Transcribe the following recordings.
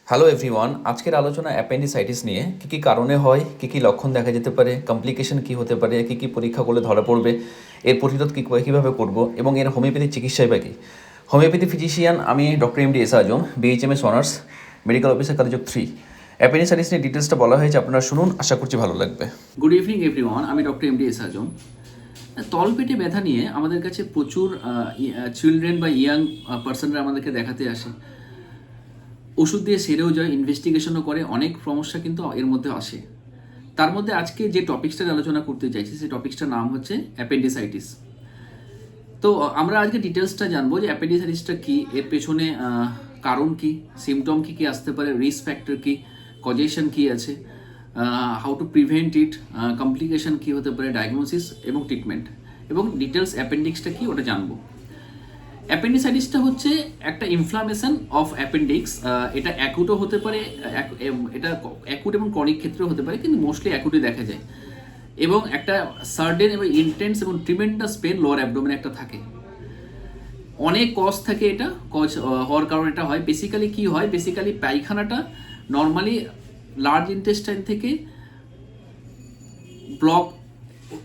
Hello everyone, আজকের আলোচনা appendicitis নিয়ে কী কারণে হয়, কী লক্ষণ দেখা যেতে পারে, কমপ্লিকেশন কী হতে পারে, কী পরীক্ষা করলে ধরা পড়বে, এর প্রতিরোধ কীভাবে করব এবং এর হোমিওপ্যাথি চিকিৎসাই বা কী। হোমিওপ্যাথি ফিজিশিয়ান আমি doctor M D S Azam, BHMS honours, medical officer college 3। Appendicitis নিয়ে ডিটেলসটা বলা হয়েছে, আপনারা শুনুন, আশা করছি ভালো লাগবে। গুড ইভিনিং এভরিওয়ান, আমি ডক্টর এম ডি এস আজম। তলপেটে ব্যথা নিয়ে আমাদের কাছে প্রচুর চিলড্রেন বা ইয়াং পার্সনরা আমাদেরকে দেখাতে আসে। ওষুধ দিয়ে সেরেও যায়, ইনভেস্টিগেশনও করে, অনেক সমস্যা কিন্তু এর মধ্যে আসে। তার মধ্যে আজকে যে টপিক্সটা আলোচনা করতে চাইছি সেই টপিক্সটার নাম হচ্ছে অ্যাপেন্ডিসাইটিস। তো আমরা আজকে ডিটেলসটা জানবো যে অ্যাপেন্ডিসাইটিসটা কী, এর পেছনে কারণ কী, সিমটম কী আসতে পারে, রিস্ক ফ্যাক্টর কী, কজেশন কী আছে, how to prevent it, complication কী হতে পারে, ডায়াগনোসিস এবং ট্রিটমেন্ট, এবং ডিটেলস অ্যাপেন্ডিক্সটা কী ওটা জানবো। অ্যাপেন্ডিসাইটিসটা হচ্ছে একটা ইনফ্লামেশন অফ অ্যাপেন্ডিক্স। এটা অ্যাকুটও হতে পারে, এটা অ্যাকুট এবং ক্রনিক ক্ষেত্রেও হতে পারে, কিন্তু মোস্টলি অ্যাকুটে দেখা যায়। এবং একটা সার্ডেন এবং ইন্টেন্স এবং ট্রিমেন্ডাস পেন লোয়ার অ্যাবডোমেনে একটা থাকে। অনেক কজ থাকে, এটা কজ হওয়ার কারণে এটা হয়। বেসিক্যালি কি হয়, বেসিক্যালি পায়খানাটা নর্মালি লার্জ ইন্টেস্টাইন থেকে ব্লক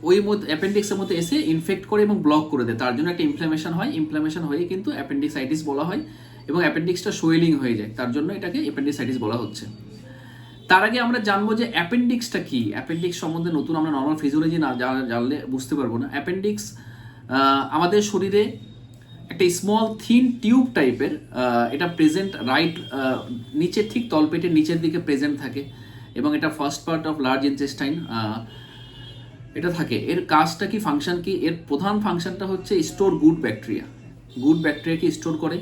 ওই মধ্যে অ্যাপেন্ডিক্সের মধ্যে এসে ইনফেক্ট করে এবং ব্লক করে দেয়, তার জন্য একটা ইনফ্লামেশন হয়। ইনফ্লামেশন হয়ে কিন্তু অ্যাপেন্ডিসাইটিস বলা হয়, এবং অ্যাপেন্ডিক্সটা সোয়েলিং হয়ে যায়, তার জন্য এটাকে অ্যাপেন্ডিসাইটিস বলা হচ্ছে। তার আগে আমরা জানবো যে অ্যাপেন্ডিক্সটা কি। অ্যাপেন্ডিক্স সম্বন্ধে নতুন আমরা নর্মাল ফিজিওলজি না জানলে বুঝতে পারবো না। অ্যাপেন্ডিক্স আমাদের শরীরে একটা স্মল থিন টিউব টাইপের, এটা প্রেজেন্ট রাইট নিচের ঠিক তলপেটের নিচের দিকে প্রেজেন্ট থাকে, এবং এটা first part of large intestine এটা থাকে। এর কাজটা কি, ফাংশন কি? এর প্রধান ফাংশনটা হচ্ছে স্টোর গুড ব্যাকটেরিয়া। গুড ব্যাকটেরিয়াকে স্টোর করে,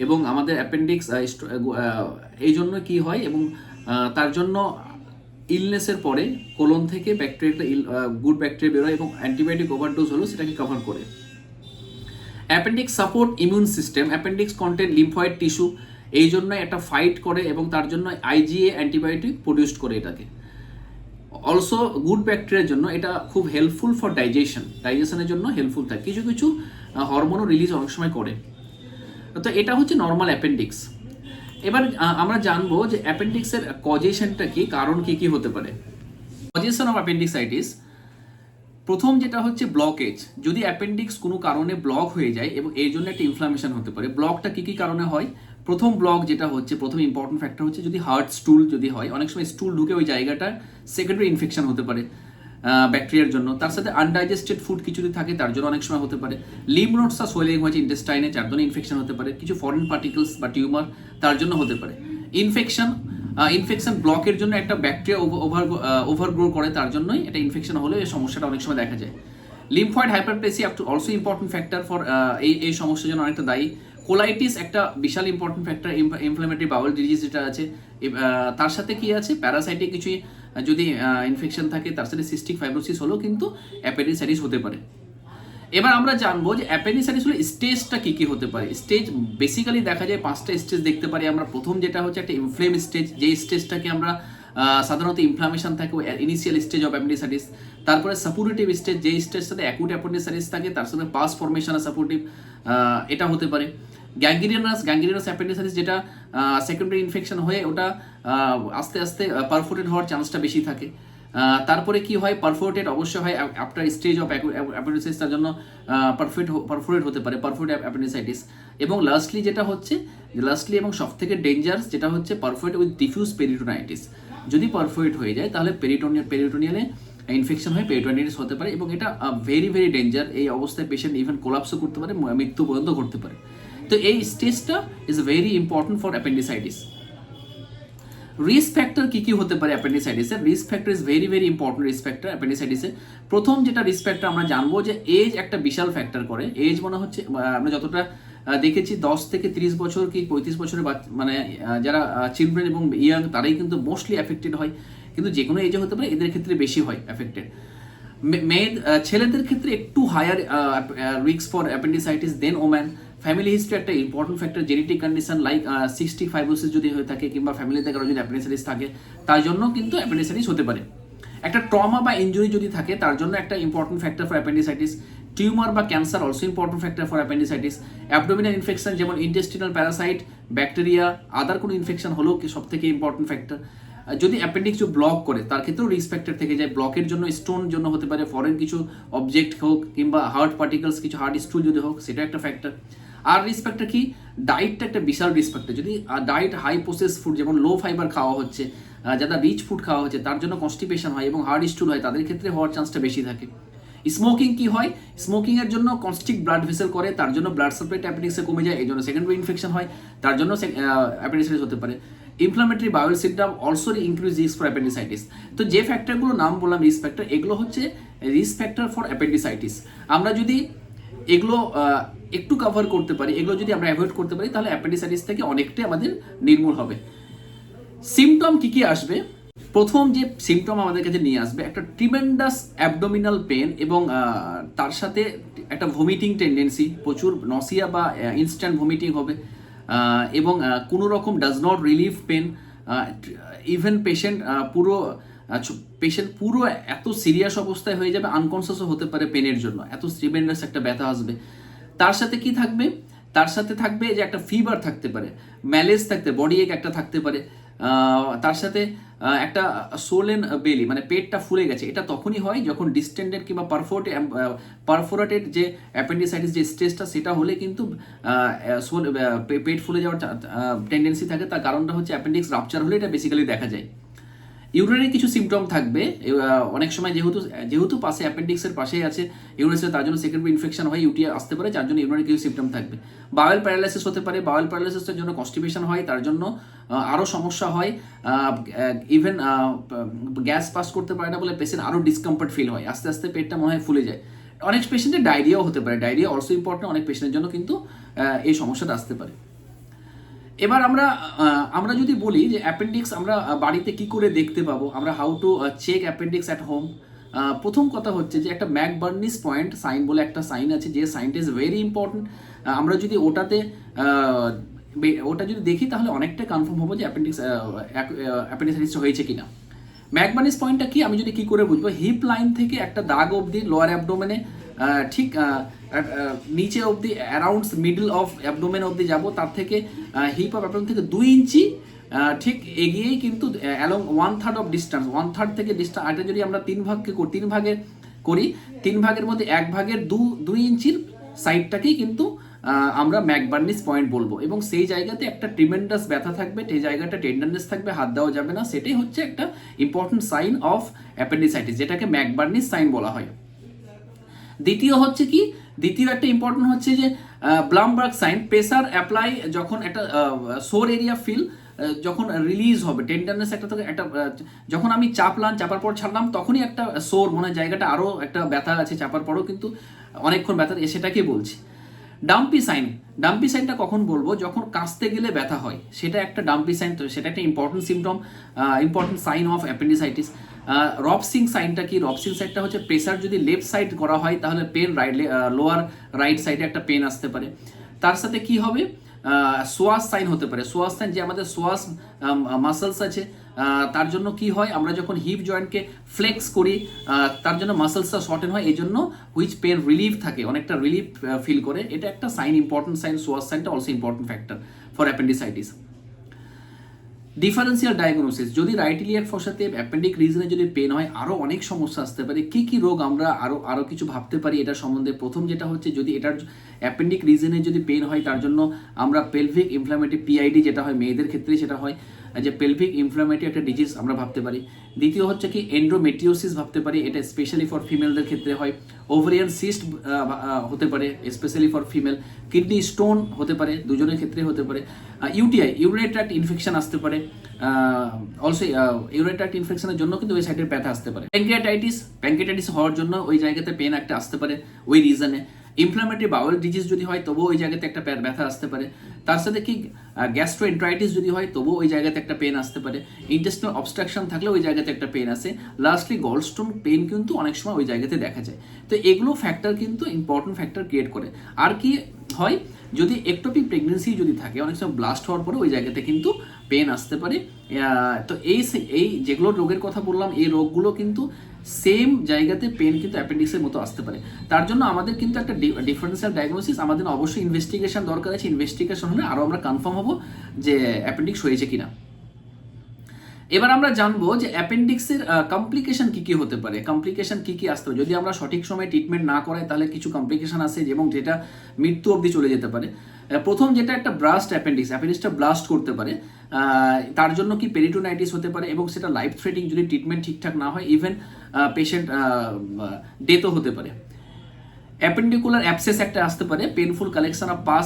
এবং আমাদের অ্যাপেন্ডিক্স এই জন্য কি হয়, এবং তার জন্য ইলনেসের পরে কোলন থেকে ব্যাকটেরিয়াটা গুড ব্যাকটেরিয়া বেরোয়, এবং অ্যান্টিবায়োটিক ওভারডোজ হলো সেটাকে কভার করে। Appendix support immune system. Appendix contain lymphoid tissue, এই জন্য এটা ফাইট করে, এবং তার জন্য আইজিএ অ্যান্টিবায়োটিক প্রডিউস করে এটাকে। অলসো গুড ব্যাকটেরিয়ার জন্য এটা খুব হেল্পফুল ফর ডাইজেশনের জন্য হেল্পফুল থাকে। কিছু কিছু হরমোনও রিলিজ অনেক সময় করে। তো এটা হচ্ছে নর্মাল অ্যাপেন্ডিক্স। এবার আমরা জানবো যে অ্যাপেন্ডিক্সের কজেশনটা কি, কারণ কি কি হতে পারে। কজেশন অফ অ্যাপেন্ডিক্সাইটিস, প্রথম যেটা হচ্ছে ব্লকেজ। যদি অ্যাপেন্ডিক্স কোনো কারণে ব্লক হয়ে যায়, এবং এই জন্য একটা ইনফ্লামেশন হতে পারে। ব্লকটা কি কি কারণে হয়? প্রথম ব্লক যেটা হচ্ছে, প্রথম ইম্পর্টেন্ট ফ্যাক্টর হচ্ছে যদি হার্ট স্টুল যদি হয়, অনেক সময় স্টুল ঢুকে ওই জায়গাটা সেকেন্ডারি ইনফেকশন হতে পারে ব্যাকটেরিয়ার জন্য। তার সাথে আনডাইজেস্টেড ফুড কিছু যদি থাকে, তার জন্য অনেক সময় হতে পারে। লিম্ফ নোডসটা সোয়েলিং হয়েছে ইন্টেস্টাইনে, যার জন্য ইনফেকশন হতে পারে। কিছু ফরেন পার্টিকেলস বা টিউমার, তার জন্য হতে পারে। ইনফেকশন ব্লকের জন্য একটা ব্যাকটেরিয়া ওভারগ্রো করে, তার জন্যই এটা ইনফেকশন হলে এই সমস্যাটা অনেক সময় দেখা যায়। Lymphoid hyperplasia also important factor for এই সমস্যার জন্য অনেকটা দায়ী। কোলাইটিস একটা বিশাল important factor, inflammatory bowel disease যেটা আছে। তার সাথে কি আছে, প্যারাসাইটিক কিছু যদি ইনফেকশন থাকে, তার সাথে সিস্টিক ফাইব্রোসিস হলেও কিন্তু অ্যাপেন্ডিসাইটিস হতে পারে। এবার আমরা জানবো যে অ্যাপেন্ডিসাইটিস হলে স্টেজটা কি কি হতে পারে। স্টেজ বেসিক্যালি দেখা যায় 5টা স্টেজ দেখতে পারি আমরা। প্রথম যেটা হচ্ছে একটা ইনফ্লেম স্টেজ, যে স্টেজটাকে আমরা সাধারণত ইনফ্লামেশন থাকে ইনিশিয়াল স্টেজ অফ অ্যাপেন্ডিসাইটিস। তারপরে সাপোর্টিভ স্টেজ, যে স্টেজটাতে অ্যাকুট অ্যাপেন্ডিসাইটিস থাকে, তার সাথে পাস ফর্মেশন সাপোর্টিভ, এটা হতে পারে। গ্যাংগ্রিনাস অ্যাপেন্ডিসাইটিস, যেটা সেকেন্ডারি ইনফেকশন হয়ে ওটা আস্তে আস্তে পারফোরেটেড হওয়ার চান্সটা বেশি থাকে। তারপরে কি হয়, পারফোরেটেড অবশ্যই হয় আফটার স্টেজ অফ অ্যাপেন্ডিসাইটিস, তার জন্য পারফোরেট হতে পারে, পারফোরেট অ্যাপেন্ডিসাইটিস। এবং লাস্টলি যেটা হচ্ছে, এবং সব থেকে ডেঞ্জারাস যেটা হচ্ছে পারফোরেট উইথ ডিফিউজ পেরিটোনাইটিস। যদি পারফোরেট হয়ে যায়, তাহলে পেরিটোনিয়ালে ইনফেকশন হয়ে পেরিটোনাইটিস হতে পারে, এবং এটা ভেরি ভেরি ডেঞ্জার। এই অবস্থায় পেশেন্ট ইভেন কোলাপসও করতে পারে, মৃত্যু পর্যন্ত করতে পারে। তো এই স্টেজটা is very important for appendicitis. Risk factor কি কি হতে পারে অ্যাপেন্ডিসাইটিসের? Risk factor is very very important. Risk factor অ্যাপেন্ডিসাইটিসের প্রথম যেটা রিস্ক ফ্যাক্টর আমরা জানবো, যে এজ একটা বিশাল ফ্যাক্টর করে। এজ মনে হচ্ছে আমরা যতটা দেখেছি 10 থেকে 30 বছর কি 35 বছরের মানে যারা চিলড্রেন এবং ইয়াং, তারাই কিন্তু মোস্টলি অ্যাফেক্টেড হয়, কিন্তু যে কোনো এজে হতে পারে, এদের ক্ষেত্রে বেশি হয় অ্যাফেক্টেড। ছেলেদের ক্ষেত্রে একটু higher risk for appendicitis then woman. Family history একটা important factor. Genetic condition like cystic fibrosis যদি হয়ে থাকে, কিংবা ফ্যামিলিতে কারো যদি অ্যাপেন্ডিসাইটিস থাকে, তার জন্য কিন্তু অ্যাপেন্ডিসাইটিস হতে পারে। একটা ট্রমা বা ইনজুরি যদি থাকে, তার জন্য একটা important factor for appendicitis. Tumour বা cancer also important factor for appendicitis. Abdominal infection যেমন ইন্টেস্টিনাল প্যারাসাইট, ব্যাকটেরিয়া, আদার কোনো ইনফেকশন হলেও সব থেকে ইম্পর্টেন্ট ফ্যাক্টর। যদি অ্যাপেন্ডিক্স ব্লক করে তার ক্ষেত্রেও রিস্ক ফ্যাক্টর থেকে যায়। ব্লকের জন্য স্টোন জন্য হতে পারে, ফরেন কিছু অবজেক্ট হোক কিংবা হার্ড পার্টিকেলস কিছু হার্ড স্টুল যদি হোক, সেটা একটা ফ্যাক্টর। আর রিস্ক ফ্যাক্টর কি, ডায়েটটা একটা বিশাল রিস্ক ফ্যাক্টর। যদি ডায়েট হাই প্রসেস ফুড যেমন লো ফাইবার খাওয়া হচ্ছে, যারা রিচ ফুড খাওয়া হচ্ছে, তার জন্য কনস্টিপেশন হয় এবং হার্ড স্টুল হয়, তাদের ক্ষেত্রে হওয়ার চান্সটা বেশি থাকে। স্মোকিং কি হয়, স্মোকিং এর জন্য কনস্ট্রিক্ট ব্লাড ভেসেল করে, তার জন্য ব্লাড সাপ্লাই অ্যাপেন্ডিক্সে কমে যায়, এই জন্য সেকেন্ডারি ইনফেকশন হয়, তার জন্য অ্যাপেন্ডিসাইটিস হতে পারে। Inflammatory bowel symptom also increase risk for appendicitis. তো যে ফ্যাক্টরগুলো নাম বললাম রিস্ক ফ্যাক্টর, এগুলো হচ্ছে রিস্ক ফ্যাক্টর ফর অ্যাপেন্ডিসাইটিস। আমরা যদি এগুলো একটু কভার করতে পারি, এগুলো যদি আমরা অ্যাভয়েড করতে পারি, তাহলে অ্যাপেন্ডিসাইটিস থেকে অনেকটাই আমাদের নির্মূল হবে। সিমটম কি কি আসবে? প্রথম যে সিমটম আমাদের কাছে নিয়ে আসবে একটা ট্রিমেন্ডাস অ্যাবডোমিনাল পেন এবং তার সাথে একটা ভমিটিং টেন্ডেন্সি, প্রচুর নসিয়া বা ইনস্ট্যান্ট ভমিটিং হবে, এবং কোনো রকম does not relieve pain. Even patient পুরো এত সিরিয়াস অবস্থায় হয়ে যাবে, আনকনসিয়াসও হতে পারে পেনের জন্য, এত ট্রিমেন্ডাস একটা ব্যথা আসবে। তার সাথে কি থাকবে? তার সাথে থাকবে যে একটা ফিভার থাকতে পারে, ম্যালেজ থাকতে, বডি এক একটা থাকতে পারে, তার সাথে একটা সোলেন বেলি মানে পেটটা ফুলে গেছে। এটা তখনই হয় যখন ডিস্টেন্ডেড কিংবা পারফোরেটেড যে অ্যাপেন্ডিসাইটিস যে স্টেজটা, সেটা হলে কিন্তু পেট ফুলে যাওয়ার টেন্ডেন্সি থাকে। তার কারণটা হচ্ছে অ্যাপেন্ডিক্স রাপচার হলে এটা বেসিক্যালি দেখা যায়। ইউরিনারি কিছু সিমটম থাকবে, অনেক সময় যেহেতু পাশে অ্যাপেন্ডিক্সের পাশেই আছে ইউরিনারি, তার জন্য সেকেন্ডারি ইনফেকশন হয়, ইউটিআই আসতে পারে, যার জন্য ইউরিনারি কিছু সিমটম থাকবে। বাওয়েল প্যারালাইসিস হতে পারে, বাওয়েল প্যারালাইসিসের জন্য কনস্টিপেশন হয়, তার জন্য আরও সমস্যা হয়। ইভেন গ্যাস পাস করতে পারে না বলে পেশেন্ট আরও ডিসকমফর্ট ফিল হয়, আস্তে আস্তে পেটটা মনে হয় ফুলে যায়। অনেক পেশেন্টের ডায়রিয়াও হতে পারে, ডায়রিয়া অলসো ইম্পর্টেন্ট, অনেক পেশেন্টের জন্য কিন্তু এই সমস্যাটা আসতে পারে। এবার আমরা যদি বলি যে অ্যাপেন্ডিক্স আমরা বাড়িতে কি করে দেখতে পাবো, আমরা how to check appendix at home. প্রথম কথা হচ্ছে যে একটা ম্যাকবার্নিস পয়েন্ট সাইন বলে একটা সাইন আছে, যে সাইনটা ইজ ভেরি ইম্পর্টেন্ট। আমরা যদি ওটা যদি দেখি, তাহলে অনেকটা কনফার্ম হবো যে অ্যাপেন্ডিসাইটিস হয়েছে কিনা। ম্যাকবার্নিস পয়েন্টটা কি, আমি যদি কি করে বুঝবো, হিপ লাইন থেকে একটা দাগ অবধি লোয়ার অ্যাবডোমেনে, ঠিক নিচে অবধি অ্যারাউন্ড মিডল অফ অ্যাবডোমেন অবধি যাব, তার থেকে হিপ অফ অ্যাবডোমেন থেকে 2 ইঞ্চি ঠিক এগিয়েই কিন্তু অ্যালং 1/3 অফ ডিস্টেন্স, 1/3 থেকে ডিস্টেন্স। এটা যদি আমরা 3 ভাগে করি, 3 ভাগের মধ্যে 1 ভাগের 2 ইঞ্চির সাইডটাকেই কিন্তু আমরা ম্যাকবার্নিস পয়েন্ট বলবো। এবং সেই জায়গাতে একটা ট্রিমেন্ডাস ব্যথা থাকবে, সেই জায়গাটা টেন্ডারনেস থাকবে, হাত দেওয়া যাবে না, সেটাই হচ্ছে একটা ইম্পর্টেন্ট সাইন অফ অ্যাপেন্ডিসাইটিস, যেটাকে ম্যাকবার্নিস সাইন বলা হয়। দ্বিতীয় একটা ইম্পর্টেন্ট হচ্ছে যে ব্লামবার্গ সাইন, প্রেসার অ্যাপ্লাই, যখন একটা সোর এরিয়া ফিল যখন রিলিজ হবে, টেন্ডারনেস একটা যখন আমি চাপার পর ছাড়লাম, তখনই একটা সোর মনে হয় জায়গাটা আরও একটা ব্যথা আছে, চাপার পরও কিন্তু অনেকক্ষণ ব্যথা, সেটাকে বলছি। ডাম্পি সাইনটা কখন বলবো, যখন কাশতে গেলে ব্যথা হয়, সেটা একটা ডাম্পি সাইন, তো সেটা একটা important symptom, important sign of appendicitis. Rovsing সাইনটা কি, রবসিং সাইনটা হচ্ছে প্রেসার যদি লেফট সাইড করা হয়, তাহলে পেন লোয়ার রাইট সাইডে একটা পেন আসতে পারে। তার সাথে কি হবে, সোয়াস সাইন হতে পারে। সোয়াস সাইন, যে আমাদের সোয়াস মাসলস আছে, তার জন্য কি হয়, আমরা যখন হিপ জয়েন্টকে ফ্লেক্স করি, তার জন্য মাসলসটা শর্টেন হয়, এই জন্য হুইচ পেন রিলিফ থাকে, অনেকটা রিলিফ ফিল করে, এটা একটা সাইন, ইম্পর্টেন্ট সাইন। সোয়াস সাইনটা also important factor for appendicitis. Differential diagnosis, যদি রাইট ইলিয়াক ফসাতে অ্যাপেন্ডিক রিজনে যদি পেন হয়, আরও অনেক সমস্যা আসতে পারে। কি কি রোগ আমরা আরও কিছু ভাবতে পারি এটা সম্বন্ধে? প্রথম যেটা হচ্ছে, যদি এটার অ্যাপেন্ডিক রিজনে যদি পেন হয়, তার জন্য আমরা পেলভিক ইনফ্ল্যামেটরি, পিআইডি যেটা হয় মেয়েদের ক্ষেত্রে, সেটা হয় যে পেলভিক ইনফ্ল্যামেটরি একটা ডিজিজ আমরা ভাবতে পারি। দ্বিতীয় হচ্ছে কি এন্ডোমেট্রিওসিস ভাবতে পারি, এটা স্পেশালি ফর ফিমেলদের ক্ষেত্রে হয়। ওভারিয়ান সিস্ট হতে পারে specially for female. Kidney stone হতে পারে, দুজনের ক্ষেত্রে হতে পারে। ইউটিআই, ইউরিনারি ট্র্যাক্ট ইনফেকশন আসতে পারে, অলসো ইউরিনারি ট্র্যাক্ট ইনফেকশনের জন্য কিন্তু ওই সাইডের ব্যথা আসতে পারে। প্যাঙ্ক্রিয়াটাইটিস হওয়ার জন্য ওই জায়গাতে পেন একটা আসতে পারে ওই রিজনে। ইনফ্ল্যামেটরি বাউল ডিজিজ যদি হয়, তবুও ওই জায়গাতে একটা ব্যথা আসতে পারে। তার সাথে কি গ্যাস্ট্রোএন্টারাইটিস যদি হয়, তবুও ওই জায়গাতে একটা পেন আসতে পারে। ইন্টেস্টিনাল অবস্ট্রাকশন থাকলে ওই জায়গাতে একটা পেন আসে। লাস্টলি গলস্টোন পেন কিন্তু অনেক সময় ওই জায়গাতে দেখা যায়। তো এগুলো ফ্যাক্টর কিন্তু ইম্পর্টেন্ট ফ্যাক্টর ক্রিয়েট করে। আর কি হয়, যদি একটোপিক প্রেগনেন্সি যদি থাকে, অনেক সময় ব্লাস্ট হওয়ার পরে ওই জায়গাতে কিন্তু পেন আসতে পারে। তো এই যেগুলো রোগের কথা বললাম, এই রোগগুলো কিন্তু সেম জায়গাতে পেন কিন্তু অ্যাপেন্ডিক্সের মতো আসতে পারে। তার জন্য আমাদের কিন্তু একটা ডিফারেন্সিয়াল ডায়াগনোসিস, আমাদের অবশ্যই ইনভেস্টিগেশন দরকার আছে। ইনভেস্টিগেশন হলে আরও আমরা কনফার্ম হব যে অ্যাপেন্ডিক্স হয়েছে কিনা। এবার আমরা জানবো যে অ্যাপেন্ডিক্সের কমপ্লিকেশন কি কি হতে পারে, কমপ্লিকেশন কি কি আসতে পারে যদি আমরা সঠিক সময়ে ট্রিটমেন্ট না করাই, তাহলে কিছু কমপ্লিকেশন আসে এবং যেটা মৃত্যু অবধি চলে যেতে পারে। প্রথম যেটা একটা ব্লাস্ট অ্যাপেন্ডিক্সটা ব্লাস্ট করতে পারে, তার জন্য কি পেরিটোনাইটিস হতে পারে এবং সেটা লাইফ থ্রেটিং যদি ট্রিটমেন্ট ঠিকঠাক না হয়, ইভেন পেশেন্ট ডেথও হতে পারে। অ্যাপেন্ডিকুলার অ্যাবসেস একটা আসতে পারে, পেনফুল কালেকশন অফ পাস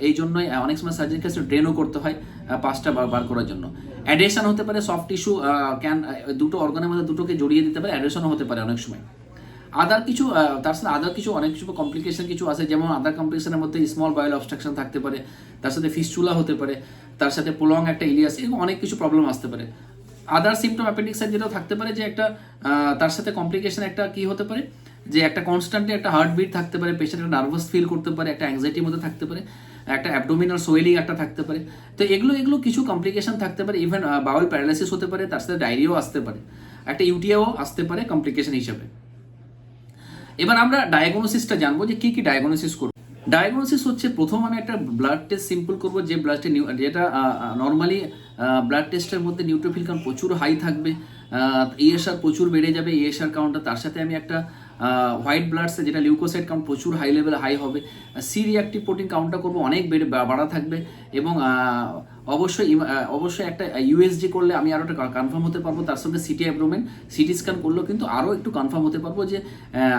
এই জন্যই অনেক সময় সার্জারির ক্ষেত্রে ড্রেনও করতে হয় পাসটা বার করার জন্য। অ্যাডেশন হতে পারে, সফট টিস্যু দুটো অর্গানের মধ্যে দুটোকে জড়িয়ে দিতে পারে, অ্যাডেশনও হতে পারে অনেক সময়। তার সাথে অনেক কিছু কমপ্লিকেশন কিছু আছে, যেমন আদার কমপ্লিকেশনের মধ্যে স্মল বায়োল অবস্ট্রাকশন থাকতে পারে, তার সাথে ফিস্চুলা হতে পারে, তার সাথে প্রলং একটা ইলিয়াস, এরকম অনেক কিছু প্রবলেম আসতে পারে। আদার সিমটম অ্যাপেন্ডিক্সাইটিস যেটাও থাকতে পারে, যে একটা তার সাথে কমপ্লিকেশন একটা কি হতে পারে, যে একটা কনস্ট্যান্টলি একটা হার্টবিট থাকতে পারে, পেশেন্ট একটা নার্ভাস ফিল করতে পারে, একটা অ্যাংজাইটির মধ্যে থাকতে পারে, একটা অ্যাবডোমিনাল সোয়েলিং একটা থাকতে পারে। তো এগুলো কিছু কমপ্লিকেশন থাকতে পারে, ইভেন বাউল প্যারালাইসিস হতে পারে, তার সাথে ডায়রিয়াও আসতে পারে, একটা ইউটিআইও আসতে পারে কমপ্লিকেশন হিসেবে। এবার আমরা ডায়াগনোসিসটা জানবো যে কি কি ডায়াগনোসিস করবো। ডায়াগনোসিস হচ্ছে, প্রথম আমি একটা ব্লাড টেস্ট সিম্পল করবো, যে ব্লাডে যেটা নর্মালি ব্লাড টেস্টের মধ্যে নিউট্রোফিল কাউন্ট প্রচুর হাই থাকবে, ইএসআর প্রচুর বেড়ে যাবে, ইএসআর কাউন্টটা। তার সাথে আমি একটা হোয়াইট ব্লাডসে যেটা লিউকোসাইট কাউন্ট প্রচুর হাই হবে, সি রিঅ্যাক্টিভ প্রোটিন কাউন্টটা করবো অনেক বাড়া থাকবে, এবং অবশ্যই একটা ইউএসজি করলে আমি আরও একটা কনফার্ম হতে পারবো। তার সঙ্গে সিটি অ্যাবডোমেন সিটি স্ক্যান করলেও কিন্তু আরও একটু কনফার্ম হতে পারবো যে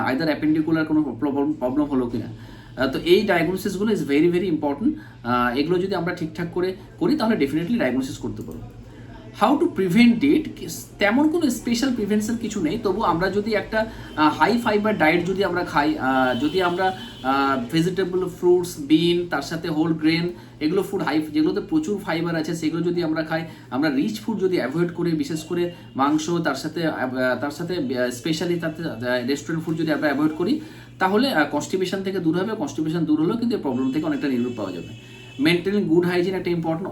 আইদার অ্যাপেন্ডিকুলার কোনো প্রবলেম হলো কিনা। তো এই ডায়াগনোসিসগুলো ইজ ভেরি ভেরি ইম্পর্টেন্ট। এগুলো যদি আমরা ঠিকঠাক করি তাহলে ডেফিনেটলি ডায়াগনোসিস করতে পারবো। হাউ টু প্রিভেন্ট ইট, তেমন কোনো স্পেশাল প্রিভেনশন কিছু নেই, তবু আমরা যদি একটা হাই ফাইবার ডায়েট যদি আমরা খাই, যদি আমরা ভেজিটেবল, ফ্রুটস, বিন, তার সাথে হোল গ্রেন, এগুলো ফুড যেগুলোতে প্রচুর ফাইবার আছে সেগুলো যদি আমরা খাই, আমরা রিচ ফুড যদি অ্যাভয়েড করি, বিশেষ করে মাংস, তার সাথে স্পেশালি তাতে রেস্টুরেন্ট ফুড যদি আমরা অ্যাভয়েড করি, তাহলে কনস্টিপেশন থেকে দূর হবে। কনস্টিপেশন দূর হলেও কিন্তু এই প্রবলেম থেকে অনেকটা নির্মূল পাওয়া যাবে। মেনটেনিং গুড হাইজিন একটা ইম্পর্টেন্ট।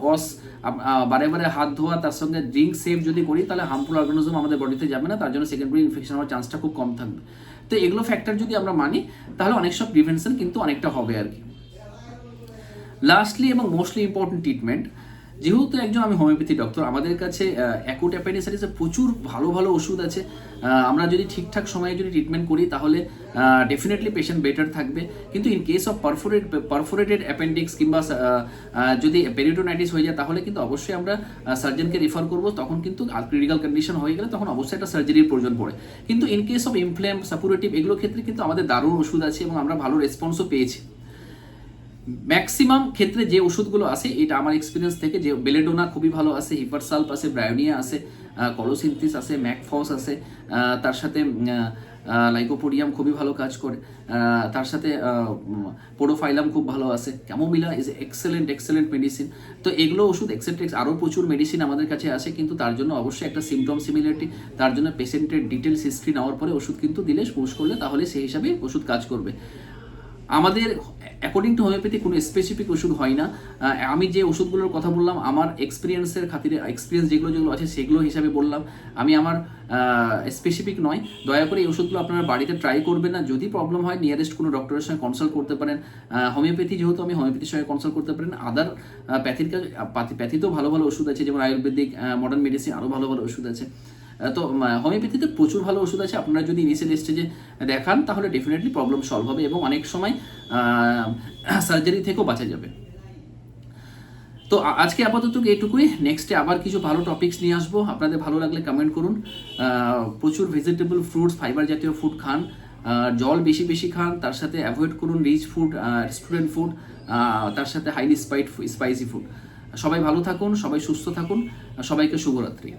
বারে হাত ধোয়া, তার সঙ্গে ড্রিঙ্ক সেভ যদি করি, তাহলে হার্মফুল অর্গানিজম আমাদের বডিতে যাবে না, তার জন্য সেকেন্ডারি ইনফেকশন হওয়ার চান্সটা খুব কম থাকবে। তো এগুলো ফ্যাক্টর যদি আমরা মানি, তাহলে অনেক সব প্রিভেনশন কিন্তু অনেকটা হবে আর কি। লাস্টলি এবং মোস্টলি ইম্পর্টেন্ট ট্রিটমেন্ট, যেহেতু আমি হোমিওপ্যাথি ডক্টর, আমাদের কাছে অ্যাকুট অ্যাপেন্ডিসাইটিসের প্রচুর ভালো ওষুধ আছে। আমরা যদি ঠিকঠাক সময়ে যদি ট্রিটমেন্ট করি, তাহলে ডেফিনেটলি পেশেন্ট বেটার থাকবে। কিন্তু in case of perforated appendix কিংবা যদি পেরিটোনাইটিস হয়ে যায়, তাহলে কিন্তু অবশ্যই আমরা সার্জনকে রেফার করবো। তখন কিন্তু ক্রিটিক্যাল কন্ডিশন হয়ে গেলে তখন অবশ্যই একটা সার্জারির প্রয়োজন পড়ে। কিন্তু in case of inflame, suppurative, এগুলোর ক্ষেত্রে কিন্তু আমাদের দারুণ ওষুধ আছে এবং আমরা ভালো রেসপন্সও পেয়েছি। ম্যাক্সিমাম ক্ষেত্রে যে ওষুধগুলো আছে, এটা আমার এক্সপিরিয়েন্স থেকে, যে বেলেডোনা খুবই ভালো আছে, হিপারসাল্প আছে, ব্রায়োনিয়া আছে, কলোসিনথিস আছে, ম্যাকফস আছে, তার সাথে লাইকোপোডিয়াম খুবই ভালো কাজ করে, তার সাথে পোডোফাইলাম খুব ভালো আছে, ক্যামোমিলা ইজ এক্সেলেন্ট মেডিসিন। তো এগুলো ওষুধ এক্সেপ্টেক্স, আরও প্রচুর মেডিসিন আমাদের কাছে আছে, কিন্তু তার জন্য অবশ্যই একটা সিমটম সিমিলারিটি, তার জন্য পেশেন্টের ডিটেলস হিস্ট্রি নেওয়ার পরে ওষুধ কিন্তু দিলে, পুশ করলে, তাহলে সেই হিসাবে ওষুধ কাজ করবে। আমাদের অ্যাকর্ডিং টু হোমিওপ্যাথি কোনো স্পেসিফিক ওষুধ হয় না। আমি যে ওষুধগুলোর কথা বললাম, আমার এক্সপিরিয়েন্সের খাতিরে, এক্সপিরিয়েন্স যেগুলো আছে সেগুলো হিসাবে বললাম, আমি আমার স্পেসিফিক নয়। দয়া করে এই ওষুধগুলো আপনারা বাড়িতে ট্রাই করবেন না। যদি প্রবলেম হয়, নিয়ারেস্ট কোনো ডক্টরের সঙ্গে কনসাল্ট করতে পারেন। হোমিওপ্যাথি যেহেতু, আমি হোমিওপ্যাথির সঙ্গে কনসাল্ট করতে পারেন। আদার প্যাথিতেও ভালো ওষুধ আছে, যেমন আয়ুর্বেদিক, মডার্ন মেডিসিন, আরও ভালো ওষুধ আছে। তো হোমিওপ্যাথিতে প্রচুর ভালো ওষুধ আছে। আপনারা যদি ইনিশিয়াল স্টেজে দেখান, তাহলে ডেফিনেটলি প্রবলেম সলভ হবে এবং অনেক সময় সার্জারি থেকেও বাঁচা যাবে। তো আজকে আপাতত এইটুকুই। নেক্সটে আবার কিছু ভালো টপিকস নিয়ে আসবো। আপনাদের ভালো লাগলে কমেন্ট করুন। প্রচুর ভেজিটেবল, ফ্রুটস, ফাইবার জাতীয় ফুড খান, জল বেশি খান, তার সাথে অ্যাভয়েড করুন রিচ ফুড, রেস্টুরেন্ট ফুড, তার সাথে হাইলি স্পাইসি ফুড। সবাই ভালো থাকুন, সবাই সুস্থ থাকুন, সবাইকে শুভরাত্রি।